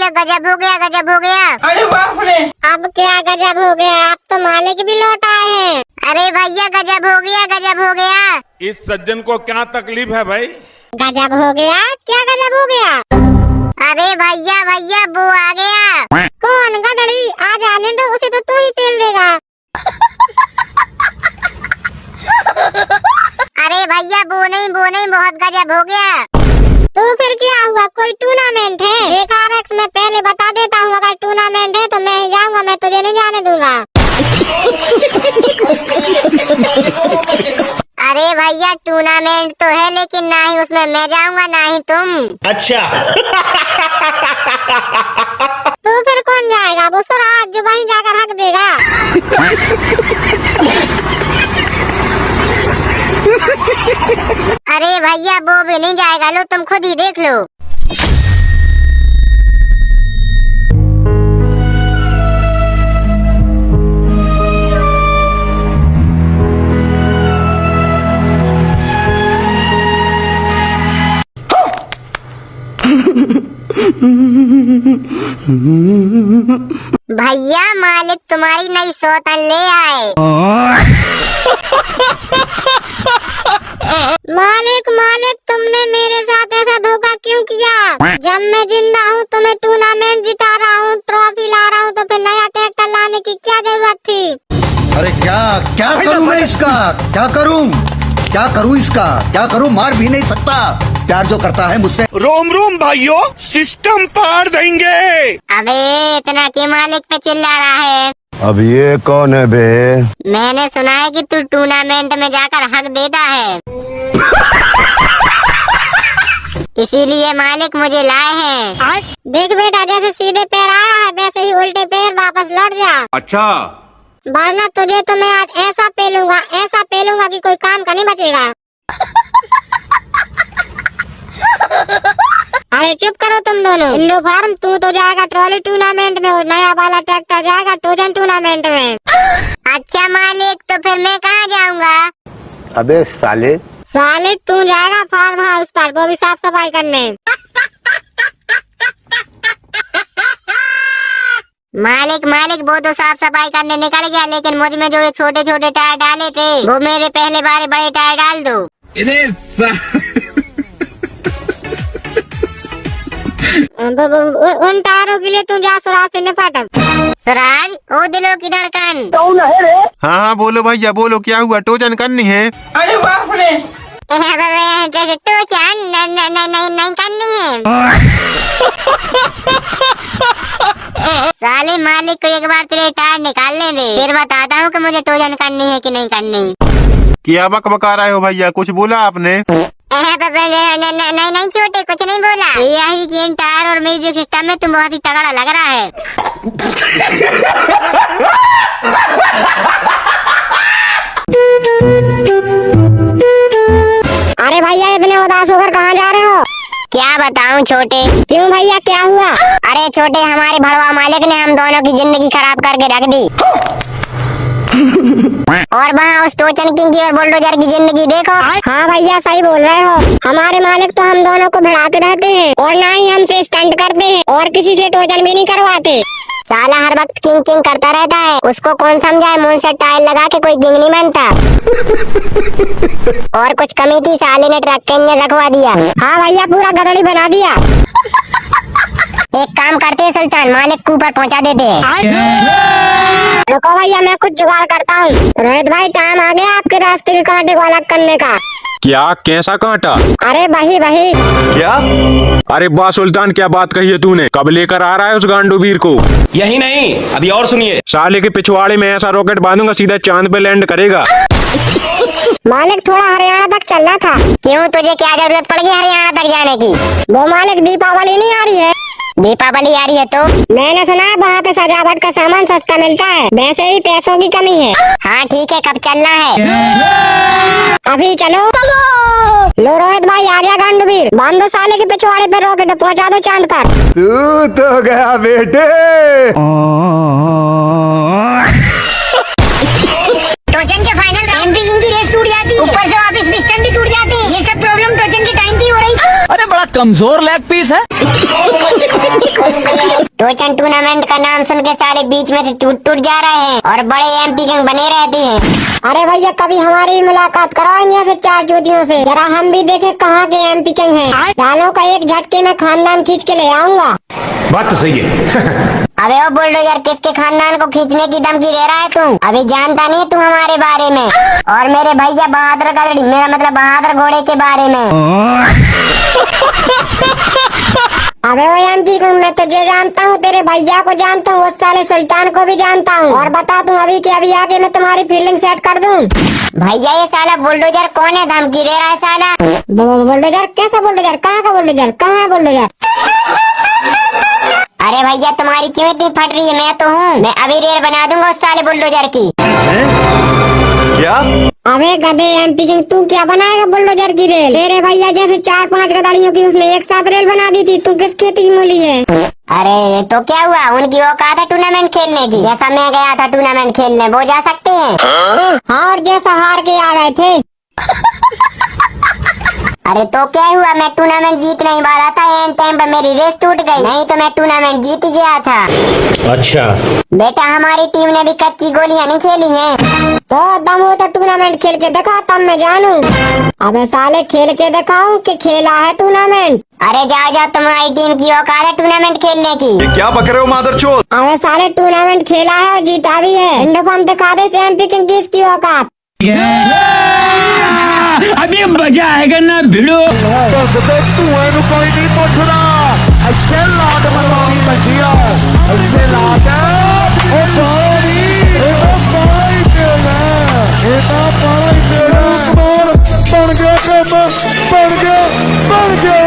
भैया गजब हो गया, गजब हो गया। अरे बाप रे, अब क्या गजब हो गया, अब तो मालिक भी लौट आए हैं। अरे भैया गजब हो गया, गजब हो गया। इस सज्जन को क्या तकलीफ है भाई? गजब हो गया, क्या गजब हो गया? अरे भैया भैया वो आ गया। कौन गधड़ी? आ जाने दो उसे, तो तू ही पेल देगा। अरे भैया वो नहीं बहुत गजब हो गया। तो फिर क्या हुआ, कोई टूर्नामेंट है? बेकार एक्स मैं पहले बता देता हूँ, अगर टूर्नामेंट है तो मैं ही जाऊंगा, मैं तुझे नहीं जाने दूंगा। अरे भैया टूर्नामेंट तो है, लेकिन ना ही उसमें मैं जाऊंगा ना ही तुम। अच्छा। तो फिर कौन जाएगा? वो सुराज जो वहीं जाकर हक देगा। अरे भैया वो भी नहीं जाएगा, लो तुम खुद ही देख लो। भैया मालिक तुम्हारी नई सौतन ले आए। मालिक तुमने मेरे साथ ऐसा धोखा क्यों किया? जब मैं जिंदा हूँ तुम्हें टूर्नामेंट जिता रहा हूँ, ट्रॉफी ला रहा हूँ, तो फिर नया ट्रैक्टर लाने की क्या जरूरत थी? अरे क्या करूँ मैं इसका? क्या करूँ इसका? क्या करूँ? मार भी नहीं सकता। प्यार जो करता है मुझसे। रोम रोम भाइयों, सिस्टम पार देंगे। अबे इतना क्यों मालिक पे चिल्ला रहा है? अब ये कौन है बे? मैंने सुना है कि तू टूर्नामेंट में जाकर हक देता है, इसीलिए मालिक मुझे लाए हैं। देख बेटा, जैसे सीधे पैर आया है वैसे ही उल्टे पैर वापस लौट जा। अच्छा, वरना तुझे तो मैं आज ऐसा पेलूंगा कि कोई काम का नहीं बचेगा। अरे चुप करो तुम दोनों। इंडो फार्म तू तो जाएगा ट्रॉली टूर्नामेंट में और नया वाला ट्रैक्टर जाएगा टोजन टूर्नामेंट में। अच्छा मालिक, तो फिर मैं कहाँ जाऊँगा? अबे साले तू जाएगा फार्म हाउस पर, वो भी साफ सफाई करने। मालिक वो तो साफ सफाई करने निकल गया, लेकिन मुझ में जो ये छोटे छोटे टायर डाले थे वो मेरे पहले बारे बड़े टायर डाल दो। उन टायरों के लिए तू जा सुराज से निपट। सुराज ओ दिलों की धड़कन। हाँ बोलो भैया बोलो, क्या हुआ? टोजन करनी है? अरे बाप रे, टोचन नहीं करनी है। साले मालिक को एक बार तेरे टायर निकालने दे, फिर बताता हूँ कि मुझे टोजन करनी है कि नहीं करनी। क्या बकबका रहे हो भैया? कुछ बोला आपने? नहीं छोटे, कुछ नहीं बोला। यही कि इन टायर और म्यूजिक सिस्टम में तुम बहुत ही तगड़ा लग रहा है। अरे भैया इतने उदास होकर कहाँ जा रहे हो? क्या बताऊं छोटे। क्यों भैया, क्या हुआ? अरे छोटे, हमारे भड़वा मालिक ने हम दोनों की जिंदगी खराब करके रख दी। और वहाँ उस टोचन किंग की और बुलडोजर की जिंदगी देखो। हाँ भैया सही बोल रहे हो। हमारे मालिक तो हम दोनों को भिड़ाते रहते हैं और ना ही हमसे स्टंट करते हैं और किसी से टोचन भी नहीं करवाते। साला हर वक्त किंग करता रहता है, उसको कौन समझाए? मुंह से टाइल लगा के कोई किंग नहीं बनता। और कुछ कमी थी, साले ने ट्रक के इंजन रखवा दिया। हाँ भैया, पूरा गधड़ी बना दिया। एक काम करते हैं सुल्तान, मालिक को ऊपर पहुंचा देते हैं। रुको भैया, मैं कुछ जुगाड़ करता हूँ। रोहित भाई, टाइम आ गया आपके रास्ते के कांटे को अलग करने का। क्या? कैसा कांटा? अरे वही क्या? अरे वाह सुल्तान, क्या बात कही है तूने? कब लेकर आ रहा है उस गांडू वीर को? यही नहीं, अभी और सुनिए। साले के पिछवाड़े में ऐसा रॉकेट बांधूंगा सीधा चांद पे लैंड करेगा। मालिक थोड़ा हरियाणा तक चलना था। क्यों, तुझे क्या जरूरत पड़ गई हरियाणा तक जाने की? वो मालिक दीपावली नहीं आ रही है? दीपावली आ रही है तो? मैंने सुना है वहाँ पे सजावट का सामान सस्ता मिलता है, वैसे ही पैसों की कमी है। हाँ ठीक है, कब चलना है? अभी चलो। लो रोहित भाई, आ गया गांडूवीर। बांध दो साले के पिछवाड़े पे रॉकेट, पहुँचा दो चांद पर। तू तो गया बेटे। टोचन के फाइनल राउंड भी इनकी रेस टूट जाती है, ऊपर से वापस पिस्टन भी टूट जाते हैं। ये सब प्रॉब्लम टोचन के टाइम पे हो रही थी। अरे बड़ा कमजोर लेग पीस है। टोचन टूर्नामेंट का नाम सुन के साले बीच में से टूट जा रहे हैं और बड़े एमपी किंग बने रहते हैं। अरे भैया कभी हमारी भी मुलाकात कराओ यहाँ से 4 ज्योतियों से, जरा हम भी देखे कहाँ के एमपी किंग हैं। सालों का एक झटके में खानदान खींच के ले आऊंगा। बात तो सही है। अबे ओ बुलडोजर, किसके खानदान को खींचने की धमकी दे रहा है तू? अभी जानता नहीं तू हमारे बारे में और मेरे भैया बहादुर का मेरा मतलब बहादुर घोड़े के बारे में। अबे वो एमपी किंग, मैं तुझे जानता हूँ, तेरे भैया को जानता हूँ, उस साले सुल्तान को भी जानता हूँ। और बता दूं अभी के अभी आके मैं तुम्हारी फील्डिंग सेट कर दूं। भैया ये साला बुलडोजर कौन है, धमकी दे रहा है साला? बुलडोजर? कैसा बुलडोजर? कहाँ का बुलडोजर? कहाँ है बुलडोजर? अरे भैया तुम्हारी क्यों इतनी फट रही है? मैं तो हूँ, मैं अभी रेल बना दूंगा उस साले बुलडोजर की। क्या? अबे गधे एमपी किंग, तू क्या बनाएगा बुलडोजर की रेल? तेरे भैया जैसे 4-5 गदाड़ियों की उसने एक साथ रेल बना दी थी, तू किस खेती की मूली है? अरे तो क्या हुआ, उनकी औकात है टूर्नामेंट खेलने की, जैसा मैं गया था टूर्नामेंट खेलने वो जा सकते हैं। हाँ, और जैसा हार के आ गए थे। अरे तो क्या हुआ, मैं टूर्नामेंट जीत नहीं वाला था, एंड टाइम पर मेरी रेस टूट गई, नहीं तो मैं टूर्नामेंट जीत गया था। अच्छा बेटा हमारी टीम ने भी कच्ची गोलियां नहीं खेली हैं। तो दम हो तो टूर्नामेंट खेल के दिखा, तब मैं जानू। अबे साले खेल के दिखाऊं कि खेला है टूर्नामेंट? अरे जाओ जाओ, तुम्हारी टीम की औकात है टूर्नामेंट खेलने की। क्या बक रहे हो मादरचोद? अबे साले टूर्नामेंट खेला है और जीता भी है। इंडोफॉर्म दिखा दे एमपी किंग की इसकी औकात। अभी मजा आएगा ना भिड़ो। कोई नहीं पूछना, अच्छे लाड मनानी बचिया, अच्छे लाड ओ भाई, ओ भाई तेरा, एता भाई तेरा, बन गया, बन गया।